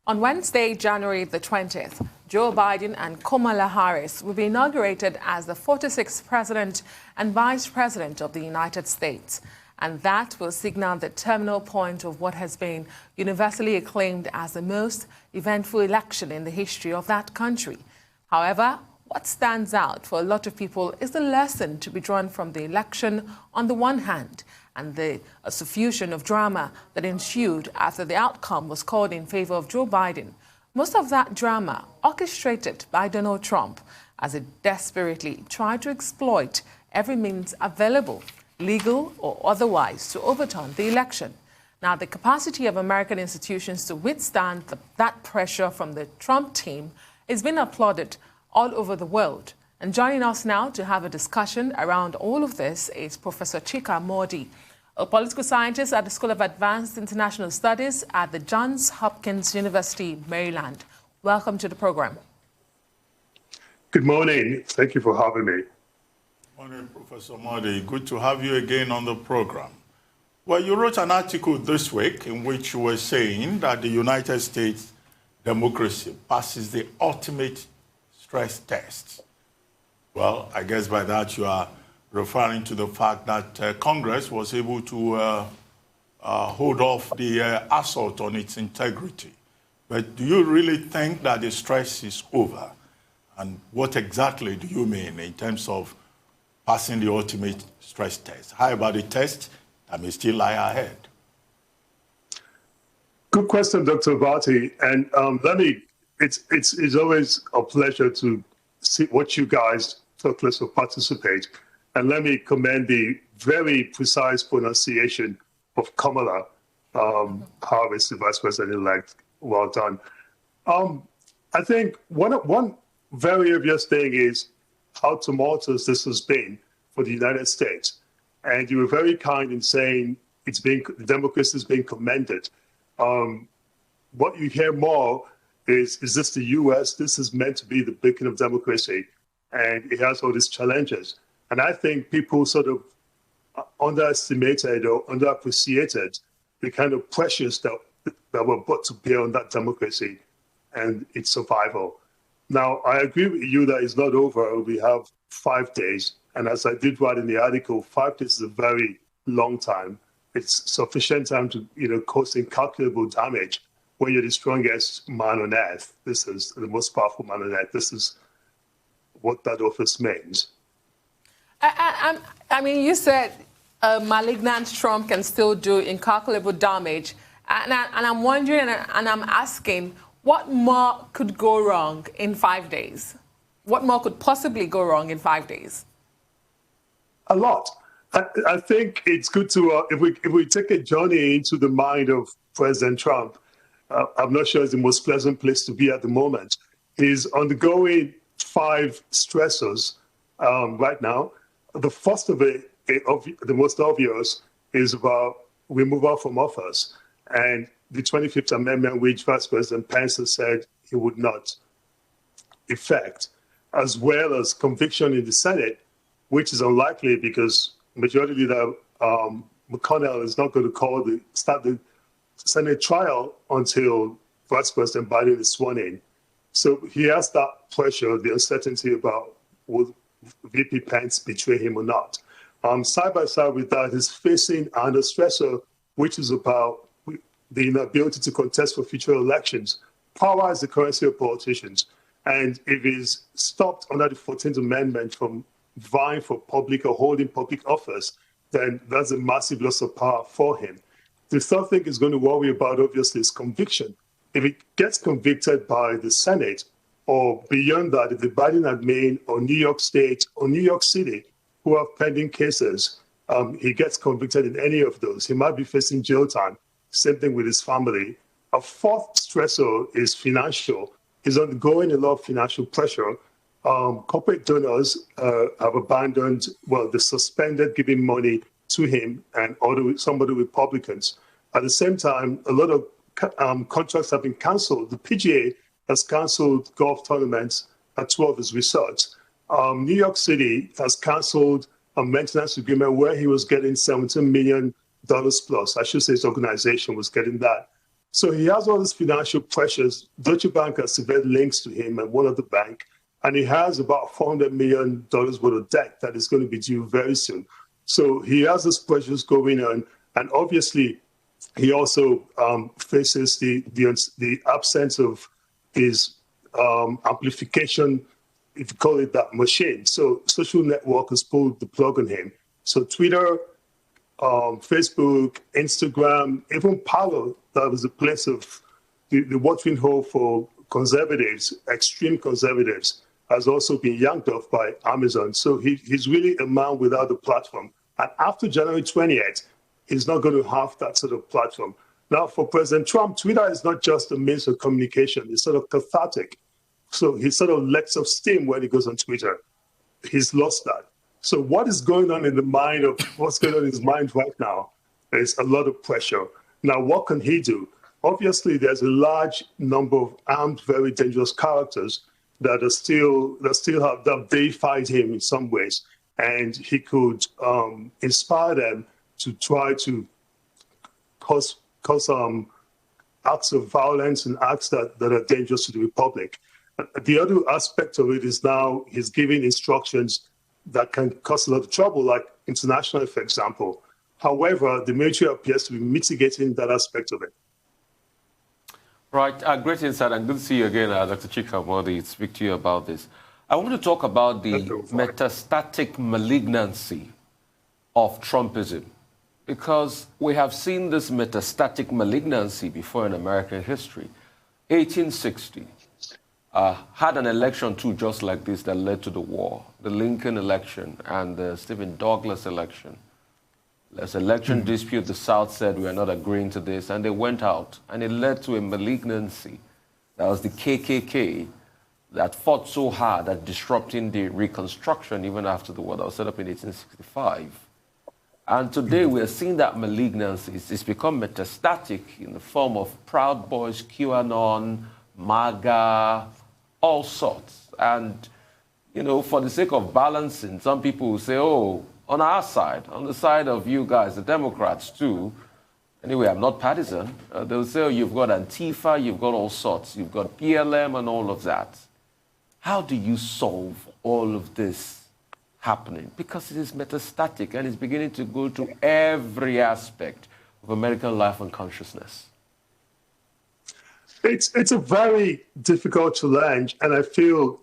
On Wednesday, January the 20th, Joe Biden and Kamala Harris will be inaugurated as the 46th President and Vice President of the United States. And that will signal the terminal point of what has been universally acclaimed as the most eventful election in the history of that country. However, what stands out for a lot of people is the lesson to be drawn from the election on the one hand, and the suffusion of drama that ensued after the outcome was called in favor of Joe Biden. Most of that drama orchestrated by Donald Trump as it desperately tried to exploit every means available, legal or otherwise, to overturn the election. Now, the capacity of American institutions to withstand that pressure from the Trump team is being applauded all over the world. And joining us now to have a discussion around all of this is Professor Chika Mordi, a political scientist at the School of Advanced International Studies at the Johns Hopkins University, Maryland. Welcome to the program. Good morning. Thank you for having me. Morning, Professor Mordi. Good to have you again on the program. Well, you wrote an article this week in which you were saying that the United States democracy passes the ultimate stress test. Well, I guess by that you are referring to the fact that Congress was able to hold off the assault on its integrity. But do you really think that the stress is over? And what exactly do you mean in terms of passing the ultimate stress test? How about the test that may still lie ahead? Good question, Dr. Bharti. And it's always a pleasure to see what you guys took to participate. And let me commend the very precise pronunciation of Kamala Harris, the Vice President-elect. Well done. I think one very obvious thing is how tumultuous this has been for the United States. And you were very kind in saying democracy is being commended. What you hear more is this the U.S.? This is meant to be the beacon of democracy, and it has all these challenges. And I think people sort of underestimated or underappreciated the kind of pressures that were brought to bear on that democracy and its survival. Now, I agree with you that it's not over. We have 5 days. And as I did write in the article, 5 days is a very long time. It's sufficient time to, cause incalculable damage when you're the strongest man on earth. This is the most powerful man on earth. This is what that office means. I mean, you said a malignant Trump can still do incalculable damage. And I'm wondering and I'm asking, what more could go wrong in 5 days? What more could possibly go wrong in 5 days? A lot. I think it's good to, if we take a journey into the mind of President Trump, I'm not sure it's the most pleasant place to be at the moment. He's undergoing 5 stressors right now. The first of it, the most obvious, is about removal from office and the 25th Amendment, which Vice President Pence has said he would not effect, as well as conviction in the Senate, which is unlikely because Majority Leader McConnell is not going to start the Senate trial until Vice President Biden is sworn in. So he has that pressure, the uncertainty about will VP Pence betray him or not. Side by side with that, he's facing another stressor, which is about the inability to contest for future elections. Power is the currency of politicians. And if he's stopped under the 14th Amendment from vying for public or holding public office, then that's a massive loss of power for him. The third thing he's going to worry about, obviously, is conviction. If he gets convicted by the Senate, or beyond that, if the Biden admin or New York State or New York City who have pending cases, he gets convicted in any of those, he might be facing jail time. Same thing with his family. A fourth stressor is financial. He's undergoing a lot of financial pressure. Corporate donors have abandoned, they suspended giving money to him and some other Republicans. At the same time, a lot of contracts have been canceled. The PGA has canceled golf tournaments at 2 of his resorts. New York City has canceled a maintenance agreement where he was getting $17 million plus. I should say his organization was getting that. So he has all these financial pressures. Deutsche Bank has severe links to him and one other bank, and he has about $400 million worth of debt that is going to be due very soon. So he has these pressures going on, and obviously he also faces the absence of his amplification, if you call it that, machine. So social network has pulled the plug on him. So Twitter, Facebook, Instagram, even Parler, that was a place of the watering hole for conservatives, extreme conservatives, has also been yanked off by Amazon. So he's really a man without a platform. And after January 28th, he's not going to have that sort of platform. Now, for President Trump, Twitter is not just a means of communication. It's sort of cathartic. So he sort of lets off steam when he goes on Twitter. He's lost that. So what is going on in the mind of what's going on in his mind right now is a lot of pressure. Now, what can he do? Obviously, there's a large number of armed, very dangerous characters that have deified him in some ways, and he could inspire them to try to cause acts of violence and acts that are dangerous to the republic. The other aspect of it is now he's giving instructions that can cause a lot of trouble, like internationally, for example. However, the military appears to be mitigating that aspect of it. Right. Great insight, and good to see you again, Dr. Chika Mordi, speak to you about this. I want to talk about the metastatic malignancy of Trumpism, because we have seen this metastatic malignancy before in American history. 1860 had an election too just like this that led to the war, the Lincoln election and the Stephen Douglas election. There's election dispute. The South said, we are not agreeing to this, and they went out, and it led to a malignancy. That was the KKK that fought so hard at disrupting the Reconstruction even after the war that was set up in 1865. And today we are seeing that malignancy. It's become metastatic in the form of Proud Boys, QAnon, MAGA, all sorts. And, you know, for the sake of balancing, some people will say, oh, on our side, on the side of you guys, the Democrats too, anyway, I'm not partisan, they'll say, oh, you've got Antifa, you've got all sorts, you've got BLM and all of that. How do you solve all of this happening? Because it is metastatic and it's beginning to go to every aspect of American life and consciousness. It's a very difficult challenge, and I feel,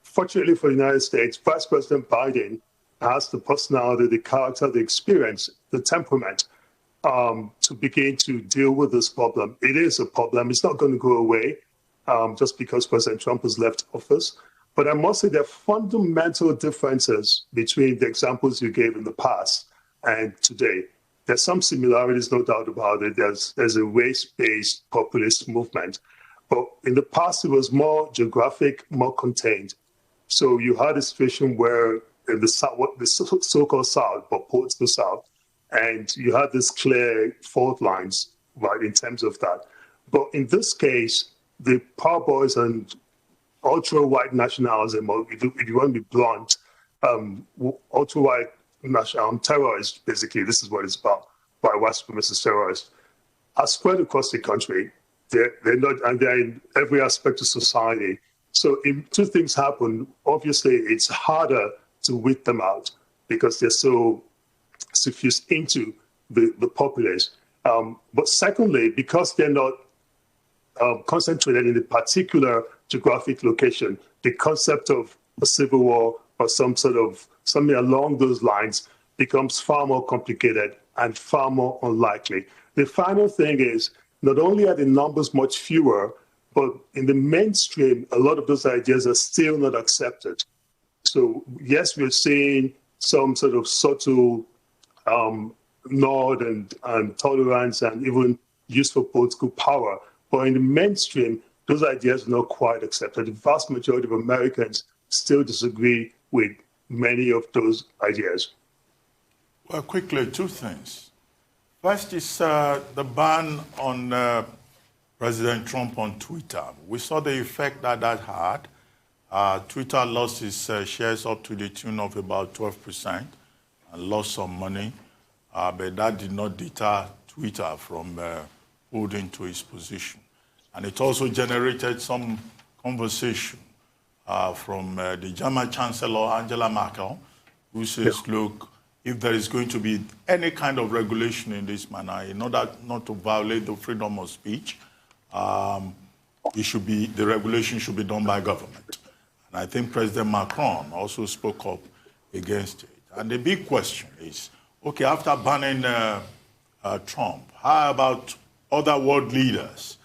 fortunately for the United States, Vice President Biden has the personality, the character, the experience, the temperament to begin to deal with this problem. It is a problem. It's not going to go away just because President Trump has left office. But I must say there are fundamental differences between the examples you gave in the past and today. There's some similarities, no doubt about it. There's a race-based populist movement. But in the past, it was more geographic, more contained. So you had a situation where in the South, the so-called South, but towards the South, and you had this clear fault lines, right, in terms of that. But in this case, the Proud Boys and ultra-white nationalism, or if you want to be blunt, ultra-white terrorists, basically, this is what it's about, by white supremacist terrorists, are spread across the country. They're in every aspect of society. So if two things happen, obviously it's harder to weed them out because they're so suffused into the populace. But secondly, because they're not concentrated in a particular geographic location, the concept of a civil war or something along those lines becomes far more complicated and far more unlikely. The final thing is, not only are the numbers much fewer, but in the mainstream, a lot of those ideas are still not accepted. So yes, we're seeing some sort of subtle nod and tolerance and even use for political power. But in the mainstream, those ideas are not quite accepted. The vast majority of Americans still disagree with many of those ideas. Well, quickly, two things. First is the ban on President Trump on Twitter. We saw the effect that had. Twitter lost its shares up to the tune of about 12% and lost some money. But that did not deter Twitter from pulled into his position. And it also generated some conversation from the German Chancellor, Angela Merkel, who says, look, if there is going to be any kind of regulation in this manner, in order not to violate the freedom of speech, the regulation should be done by government. And I think President Macron also spoke up against it. And the big question is, okay, after banning Trump, how about other world leaders,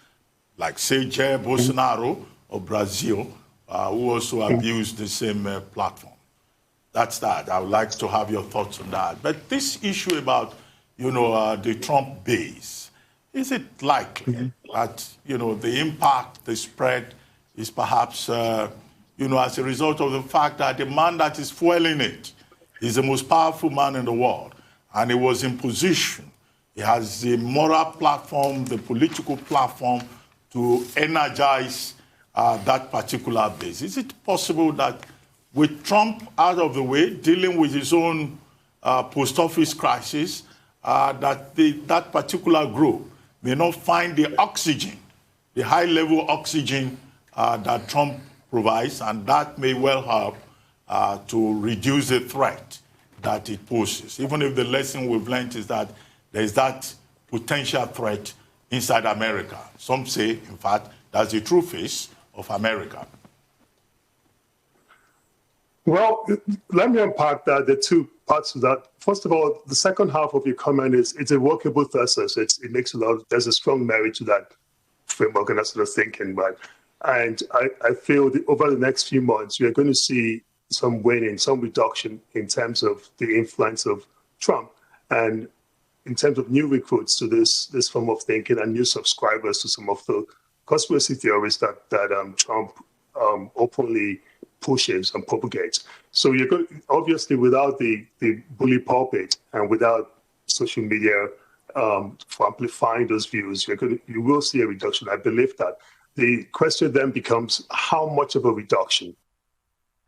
like, say, Jair Bolsonaro of Brazil, who also abused the same platform? That's that. I would like to have your thoughts on that. But this issue about, the Trump base, is it likely that, the impact, the spread is perhaps, as a result of the fact that the man that is fueling it is the most powerful man in the world, and he was in position. He has the moral platform, the political platform to energize that particular base. Is it possible that with Trump out of the way, dealing with his own post office crisis, that particular group may not find the oxygen, the high-level oxygen that Trump provides, and that may well help to reduce the threat that it poses, even if the lesson we've learned is that there is that potential threat inside America. Some say, in fact, that's the true face of America. Well, let me unpack that, the two parts of that. First of all, the second half of your comment is it's a workable thesis. It makes there's a strong merit to that framework and that sort of thinking, right? And I feel that over the next few months, you're going to see some waning, some reduction in terms of the influence of Trump and in terms of new recruits to this form of thinking and new subscribers to some of the conspiracy theories that Trump openly pushes and propagates. So you're going, obviously, without the bully pulpit and without social media for amplifying those views, you will see a reduction. I believe that. The question then becomes how much of a reduction?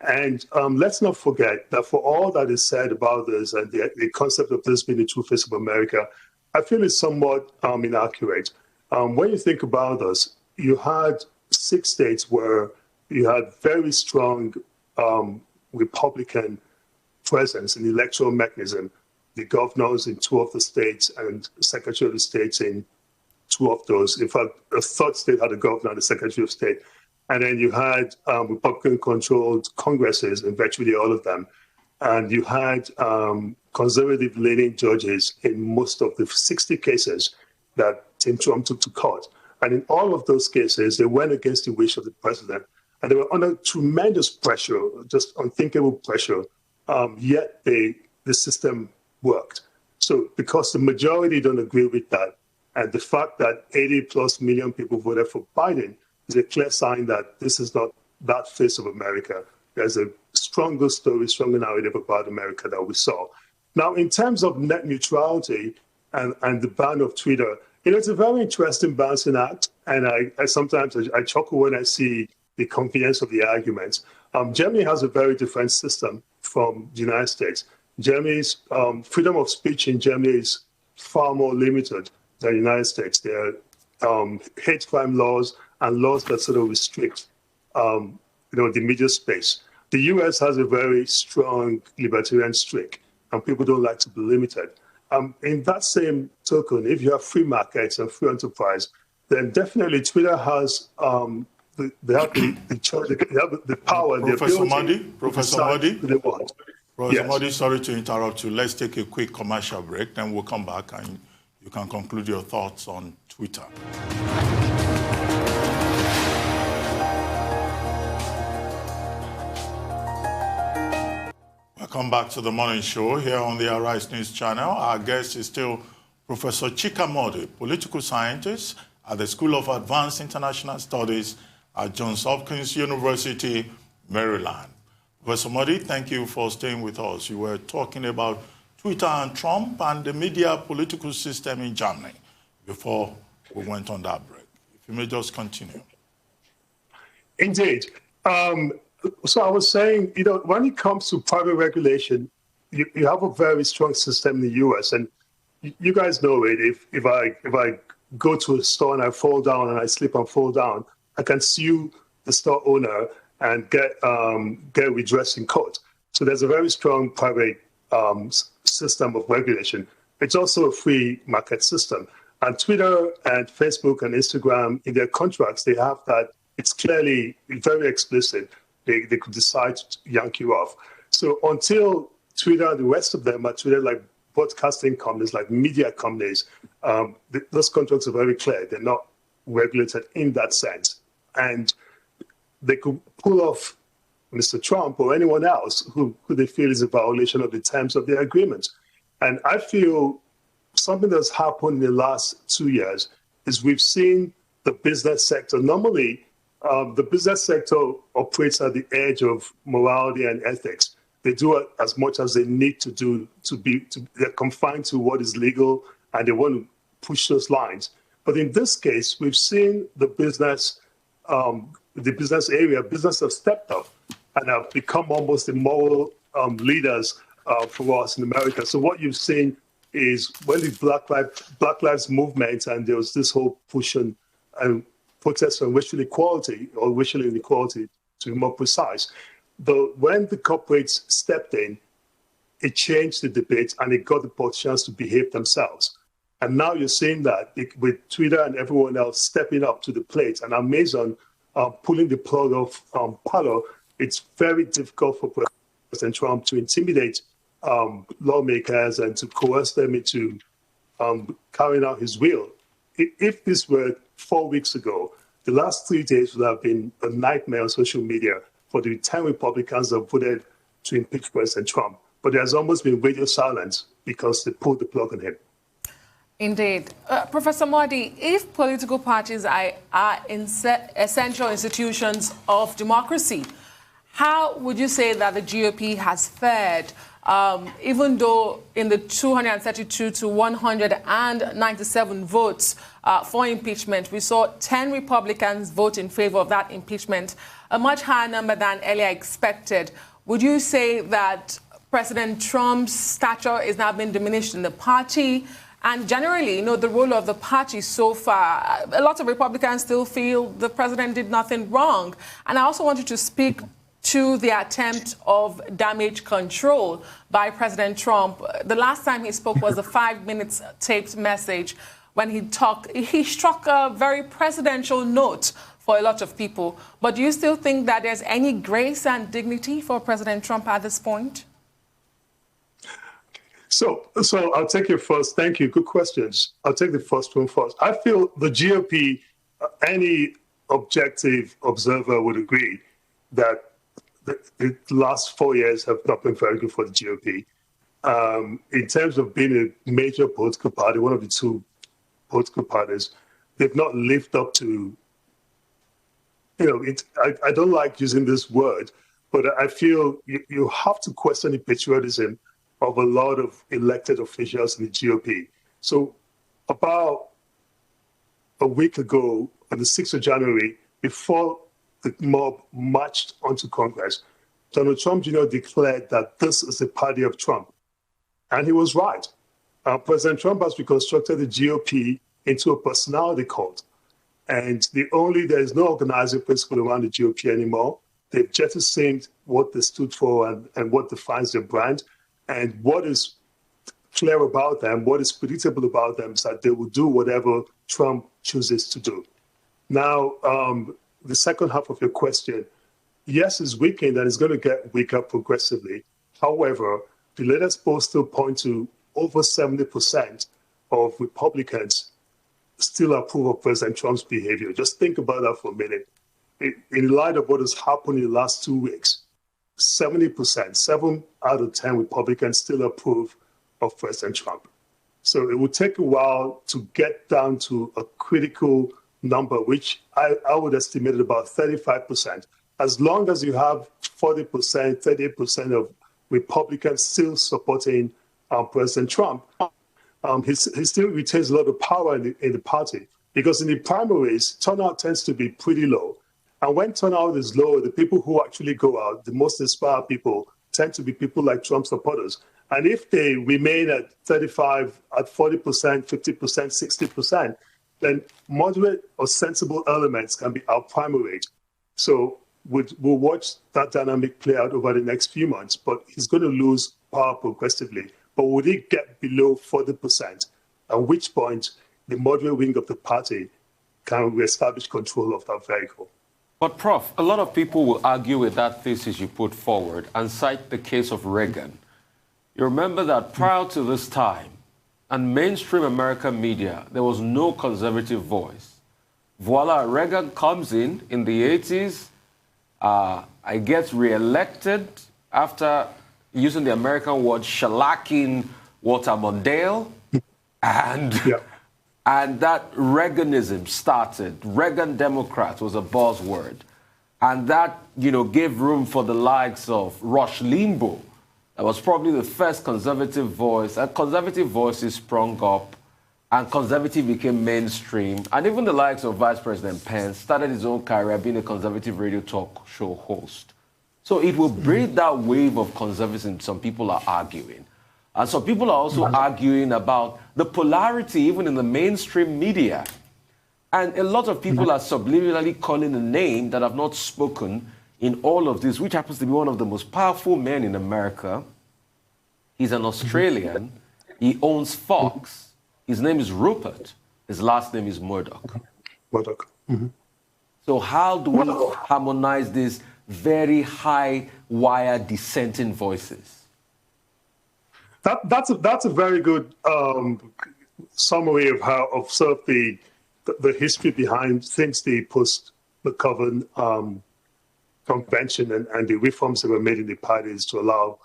And let's not forget that for all that is said about this and the concept of this being the true face of America, I feel it's somewhat inaccurate. When you think about this, you had 6 states where you had very strong Republican presence in the electoral mechanism, the governors in 2 of the states and secretary of the states in 2 of those. In fact, a 3rd state had a governor and a secretary of state. And then you had Republican-controlled Congresses in virtually all of them. And you had conservative-leaning judges in most of the 60 cases that Tim Trump took to court. And in all of those cases, they went against the wish of the president. And they were under tremendous pressure, just unthinkable pressure, yet the system worked. So because the majority don't agree with that, and the fact that 80+ million people voted for Biden is a clear sign that this is not that face of America. There's a stronger story, stronger narrative about America that we saw. Now, in terms of net neutrality and the ban of Twitter, it's a very interesting balancing act. And I sometimes chuckle when I see the convenience of the arguments. Germany has a very different system from the United States. Germany's freedom of speech in Germany is far more limited than the United States. There are hate crime laws and laws that sort of restrict, the media space. The U.S. has a very strong libertarian streak, and people don't like to be limited. In that same token, if you have free markets and free enterprise, then definitely Twitter has the power and the ability. Professor Mordi, sorry to interrupt you. Let's take a quick commercial break, then we'll come back and you can conclude your thoughts on Twitter. Welcome back to the morning show here on the Arise News channel. Our guest is still Professor Chika Mordi, political scientist at the School of Advanced International Studies at Johns Hopkins University, Maryland. Professor Mordi, thank you for staying with us. You were talking about Twitter and Trump and the media political system in Germany before we went on that break. If you may just continue. Indeed. So I was saying, when it comes to private regulation, you have a very strong system in the U.S. And you guys know it. If I go to a store and I fall down and I slip and fall down, I can sue the store owner and get redress in court. So there's a very strong private system of regulation. It's also a free market system. And Twitter and Facebook and Instagram, in their contracts, they have that. It's clearly very explicit. They could decide to yank you off. So until Twitter and the rest of them are treated like broadcasting companies, like media companies, those contracts are very clear. They're not regulated in that sense. And they could pull off Mr. Trump or anyone else who they feel is a violation of the terms of the agreement. And I feel something that's happened in the last 2 years is we've seen the business sector. Normally, the business sector operates at the edge of morality and ethics. They do as much as they need to do they're confined to what is legal, and they want to push those lines. But in this case, we've seen the business area, business have stepped up and have become almost the moral leaders for us in America. So what you've seen is when the Black Lives Movement, and there was this whole push and protest on racial equality, or racial inequality to be more precise, when the corporates stepped in, it changed the debate and it got the politicians to behave themselves. And now you're seeing that with Twitter and everyone else stepping up to the plate, and Amazon pulling the plug off Parler, it's very difficult for President Trump to intimidate lawmakers and to coerce them into carrying out his will. If this were 4 weeks ago, the last 3 days would have been a nightmare on social media for the 10 Republicans that voted to impeach President Trump. But there's almost been radio silence because they pulled the plug on him. Indeed. Professor Mordi, if political parties are essential institutions of democracy, how would you say that the GOP has fared, even though in the 232 to 197 votes for impeachment, we saw 10 Republicans vote in favor of that impeachment, a much higher number than earlier expected? Would you say that President Trump's stature is now being diminished in the party? And generally, the role of the party so far, a lot of Republicans still feel the president did nothing wrong. And I also wanted to speak to the attempt of damage control by President Trump. The last time he spoke was a 5 minutes taped message. When he struck a very presidential note for a lot of people. But do you still think that there's any grace and dignity for President Trump at this point? So I'll take your first. Thank you. Good questions. I'll take the first one first. I feel the GOP, any objective observer would agree that the last 4 years have not been very good for the GOP. In terms of being a major political party, one of the two political parties, they've not lived up to, I don't like using this word, but I feel you have to question the patriotism of a lot of elected officials in the GOP. So about a week ago, on the 6th of January, before the mob marched onto Congress, Donald Trump Jr. declared that this is the party of Trump. And he was right. President Trump has reconstructed the GOP into a personality cult. And there is no organizing principle around the GOP anymore. They've jettisoned what they stood for and what defines their brand. And what is clear about them, what is predictable about them, is that they will do whatever Trump chooses to do. Now, the second half of your question, yes, it's weakened and it's going to get weaker progressively. However, the latest polls still point to over 70% of Republicans still approve of President Trump's behavior. Just think about that for a minute. In light of what has happened in the last 2 weeks, 70%, 7 out of 10 Republicans still approve of President Trump. So it will take a while to get down to a critical number, which I would estimate at about 35%. As long as you have 40%, 38% of Republicans still supporting President Trump, he still retains a lot of power in the party. Because in the primaries, turnout tends to be pretty low. And when turnout is low, the people who actually go out, the most inspired people, tend to be people like Trump supporters. And if they remain at 35, at 40%, 50%, 60%, then moderate or sensible elements can be out-primaried. So we'll watch that dynamic play out over the next few months, but he's going to lose power progressively. But would he get below 40%? At which point the moderate wing of the party can reestablish control of that vehicle? But, Prof, a lot of people will argue with that thesis you put forward and cite the case of Reagan. You remember that prior to this time, and mainstream American media, there was no conservative voice. Voila, Reagan comes in the 80s, I get reelected after using the American word shellacking Walter Mondale, and that Reaganism started. Reagan Democrat was a buzzword, and that gave room for the likes of Rush Limbaugh. That was probably the first conservative voice. And conservative voices sprung up, and conservative became mainstream. And even the likes of Vice President Pence started his own career being a conservative radio talk show host. So it will breed that wave of conservatism some people are arguing. And some people are also arguing about the polarity even in the mainstream media. And a lot of people are subliminally calling a name that have not spoken in all of this, which happens to be one of the most powerful men in America. He's an Australian. He owns Fox. His name is Rupert. His last name is Murdoch. Murdoch. So how do we harmonize these very high wire dissenting voices? That's a very good summary of sort of the history behind since the post-McGovern convention and the reforms that were made in the parties to allow,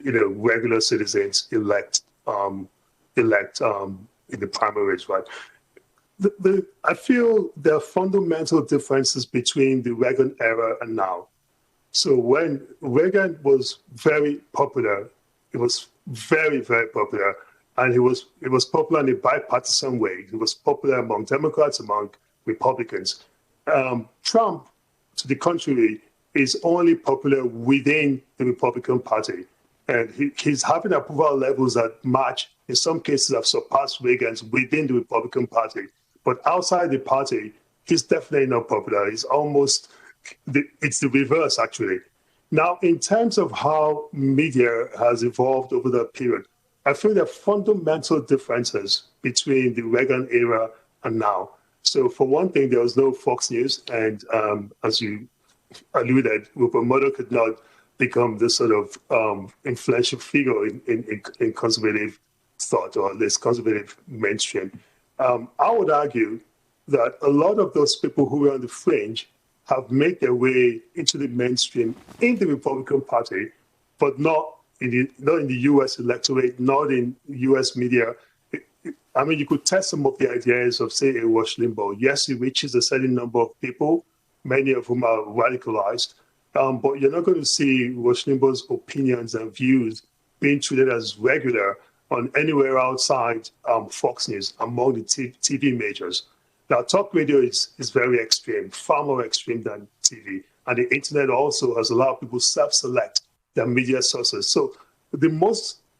regular citizens elect in the primaries, right? I feel there are fundamental differences between the Reagan era and now. So when Reagan was very popular, it was very, very popular, and it was popular in a bipartisan way. It was popular among Democrats, among Republicans. Trump, to the contrary, is only popular within the Republican Party. And he's having approval levels that match, in some cases, have surpassed Reagan's within the Republican Party. But outside the party, he's definitely not popular. It's the reverse, actually. Now, in terms of how media has evolved over that period, I feel there are fundamental differences between the Reagan era and now. So for one thing, there was no Fox News, and as you alluded, Rupert Murdoch could not become this sort of influential figure in conservative thought, or at least conservative mainstream. I would argue that a lot of those people who were on the fringe have made their way into the mainstream in the Republican Party, but not in the U.S. electorate, not in U.S. media. I mean, you could test some of the ideas of, say, a Rush Limbaugh. Yes, he reaches a certain number of people, many of whom are radicalized, but you're not going to see Rush Limbaugh's opinions and views being treated as regular on anywhere outside Fox News among the TV majors. Now, talk radio is very extreme, far more extreme than TV. And the internet also has allowed people self-select their media sources. So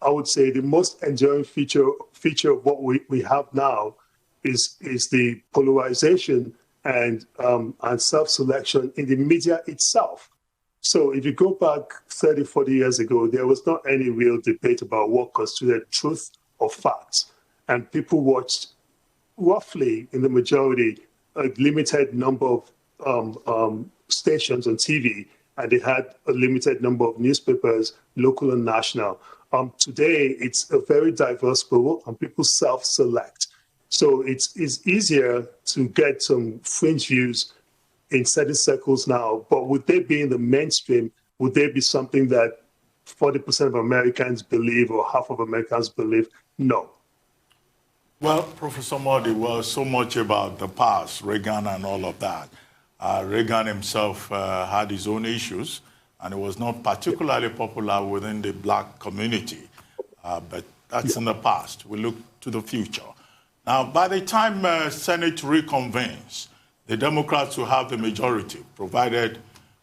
I would say the most enduring feature of what we have now is the polarization and self-selection in the media itself. So if you go back 30, 40 years ago, there was not any real debate about what constituted truth or facts. And people watched, roughly in the majority, a limited number of stations on TV, and they had a limited number of newspapers, local and national. Today, it's a very diverse pool, and people self-select. So it's easier to get some fringe views in certain circles now, but would they be in the mainstream? Would they be something that 40% of Americans believe or half of Americans believe? No. Well, Professor Mordi, so much about the past, Reagan and all of that. Reagan himself had his own issues, and he was not particularly popular within the black community. But that's in the past. We look to the future. Now, by the time Senate reconvenes, the Democrats will have the majority, provided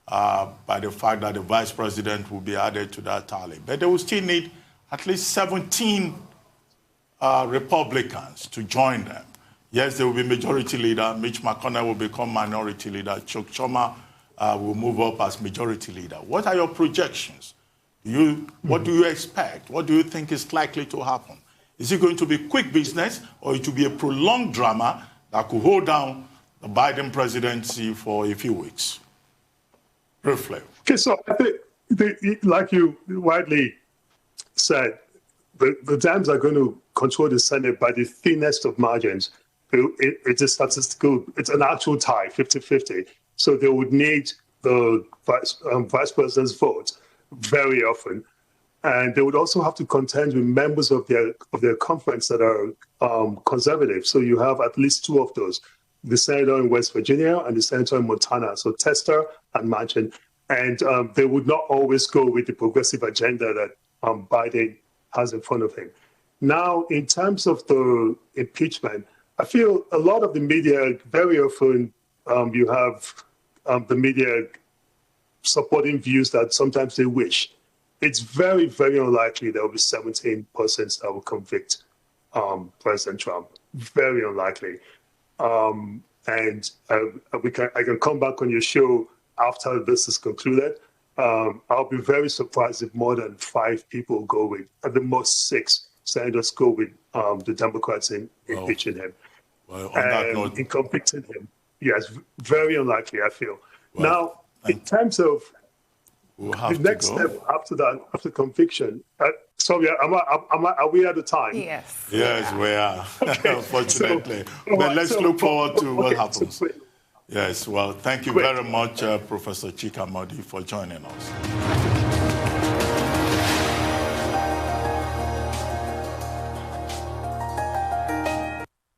by the fact that the vice president will be added to that tally. But they will still need at least 17 Republicans to join them. Yes, there will be majority leader. Mitch McConnell will become minority leader. Chuck Schumer will move up as majority leader. What are your projections? What do you expect? What do you think is likely to happen? Is it going to be quick business, or it will be a prolonged drama that could hold down the Biden presidency for a few weeks? Briefly. Okay, so I think, like you widely said, the Dems are going to control the Senate by the thinnest of margins. It's a statistical, it's an actual tie, 50-50. So they would need the vice president's vote very often. And they would also have to contend with members of their conference that are conservative. So you have at least two of those, the senator in West Virginia and the senator in Montana, so Tester and Manchin. And they would not always go with the progressive agenda that Biden has in front of him. Now, in terms of the impeachment, I feel a lot of the media, very often you have the media supporting views that sometimes they wish. It's very, very unlikely there will be 17 persons that will convict President Trump. Very unlikely. And I can come back on your show after this is concluded. I'll be very surprised if more than 5 people go with, at the most 6 senators go with the Democrats in impeaching him. Well, on that note, in convicting him. Yes, very unlikely, I feel. Well, now, in terms of the next step after that, after conviction, sorry, are we at the time? Yes. Yes, we are, Okay. unfortunately. But let's look forward to what happens. Yes, well, thank you very much, Professor Chika Mordi, for joining us.